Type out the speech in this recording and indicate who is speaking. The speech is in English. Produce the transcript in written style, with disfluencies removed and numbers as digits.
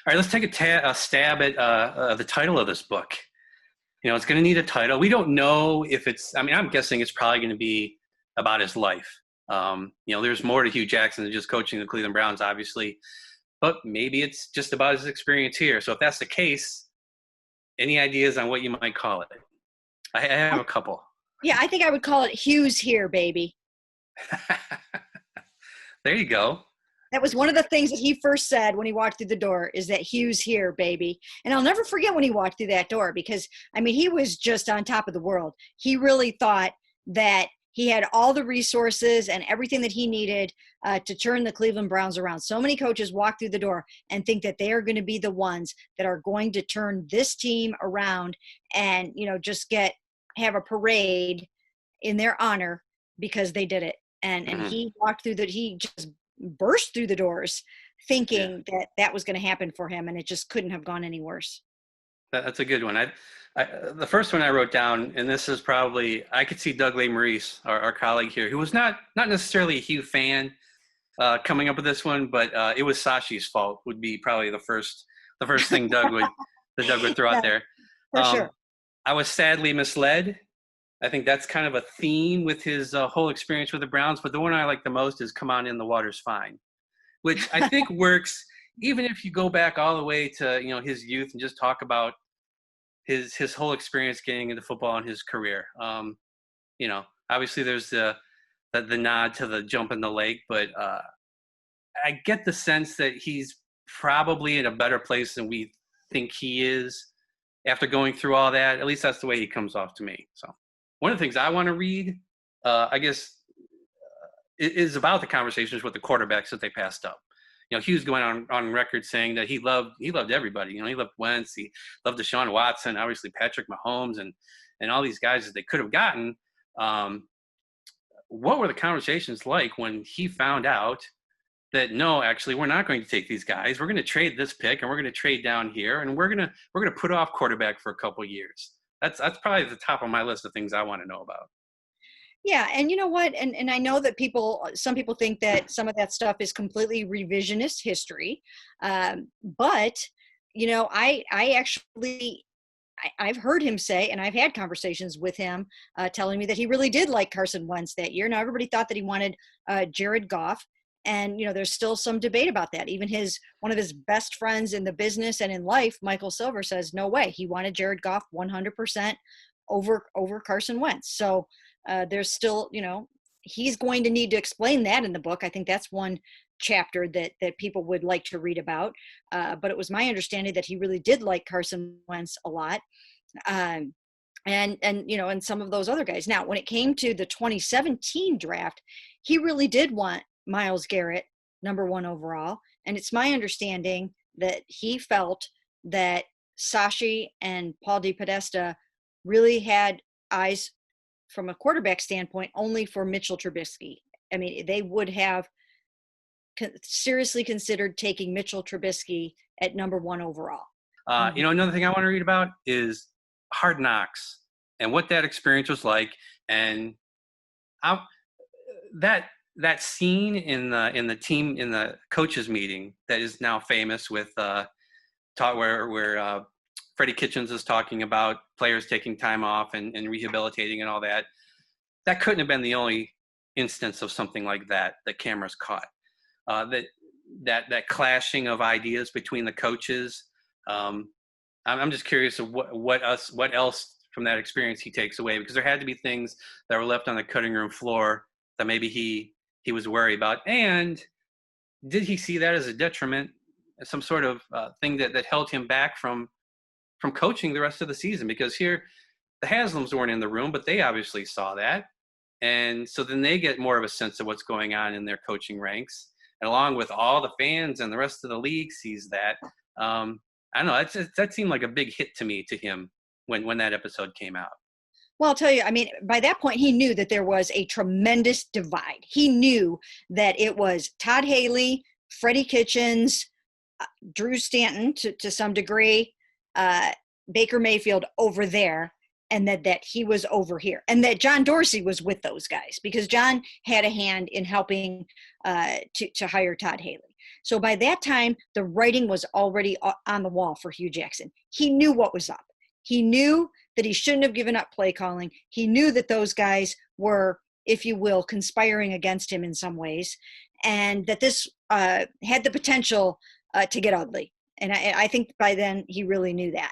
Speaker 1: All right, let's take a stab at the title of this book. It's going to need a title. We don't know if I'm guessing it's probably going to be about his life. There's more to Hue Jackson than just coaching the Cleveland Browns, obviously, but maybe it's just about his experience here. So if that's the case, any ideas on what you might call it? I have a couple.
Speaker 2: Yeah, I think I would call it Hue's Here, baby.
Speaker 1: There you go.
Speaker 2: That was one of the things that he first said when he walked through the door, is that Hue's here, baby. And I'll never forget when he walked through that door, because, he was just on top of the world. He really thought that he had all the resources and everything that he needed to turn the Cleveland Browns around. So many coaches walk through the door and think that they are going to be the ones that are going to turn this team around and, just have a parade in their honor because they did it. And he walked through he just burst through the doors thinking that was going to happen for him, and it just couldn't have gone any worse.
Speaker 1: That's a good one. The first one I wrote down, and this is probably, I could see Doug Maurice, our colleague here, who was not necessarily a Hue fan, coming up with this one, but it was Sachi's fault would be probably the first thing Doug would throw out there.
Speaker 2: For sure.
Speaker 1: I was sadly misled. I think that's kind of a theme with his whole experience with the Browns. But the one I like the most is "Come on in, the water's fine," which I think works even if you go back all the way to his youth and just talk about his whole experience getting into football and his career. Obviously there's the nod to the jump in the lake, but I get the sense that he's probably in a better place than we think he is after going through all that. At least that's the way he comes off to me. So. One of the things I want to read, I guess, is about the conversations with the quarterbacks that they passed up. Hugh's going on record saying that he loved everybody. He loved Wentz, he loved Deshaun Watson, obviously Patrick Mahomes, and all these guys that they could have gotten. What were the conversations like when he found out that no, actually, we're not going to take these guys. We're going to trade this pick, and we're going to trade down here, and we're going to put off quarterback for a couple of years. That's probably the top of my list of things I want to know about.
Speaker 2: Yeah. And you know what? And I know that some people think that some of that stuff is completely revisionist history. But, I've heard him say, and I've had conversations with him telling me that he really did like Carson Wentz that year. Now, everybody thought that he wanted Jared Goff. And, there's still some debate about that. Even one of his best friends in the business and in life, Michael Silver, says, no way. He wanted Jared Goff 100% over Carson Wentz. So there's still, he's going to need to explain that in the book. I think that's one chapter that people would like to read about. But it was my understanding that he really did like Carson Wentz a lot. And some of those other guys. Now, when it came to the 2017 draft, he really did want Myles Garrett, number 1 overall. And it's my understanding that he felt that Sashi and Paul DePodesta really had eyes from a quarterback standpoint only for Mitchell Trubisky. They would have seriously considered taking Mitchell Trubisky at number 1 overall.
Speaker 1: Another thing I want to read about is Hard Knocks and what that experience was like. And that scene in the coaches meeting that is now famous with where Freddie Kitchens is talking about players taking time off and rehabilitating and all that. That couldn't have been the only instance of something like that cameras caught. That clashing of ideas between the coaches. I'm just curious of what else from that experience he takes away, because there had to be things that were left on the cutting room floor that maybe he was worried about. And did he see that as a detriment, some sort of thing that held him back from coaching the rest of the season? Because here, the Haslams weren't in the room, but they obviously saw that. And so then they get more of a sense of what's going on in their coaching ranks. And along with all the fans and the rest of the league sees that. I don't know, that seemed like a big hit to him when that episode came out.
Speaker 2: Well, I'll tell you, by that point, he knew that there was a tremendous divide. He knew that it was Todd Haley, Freddie Kitchens, Drew Stanton to some degree, Baker Mayfield over there, and that he was over here. And that John Dorsey was with those guys because John had a hand in helping to hire Todd Haley. So by that time, the writing was already on the wall for Hue Jackson. He knew what was up. He knew that he shouldn't have given up play calling. He knew that those guys were, if you will, conspiring against him in some ways, and that this had the potential to get ugly. And I think by then he really knew that.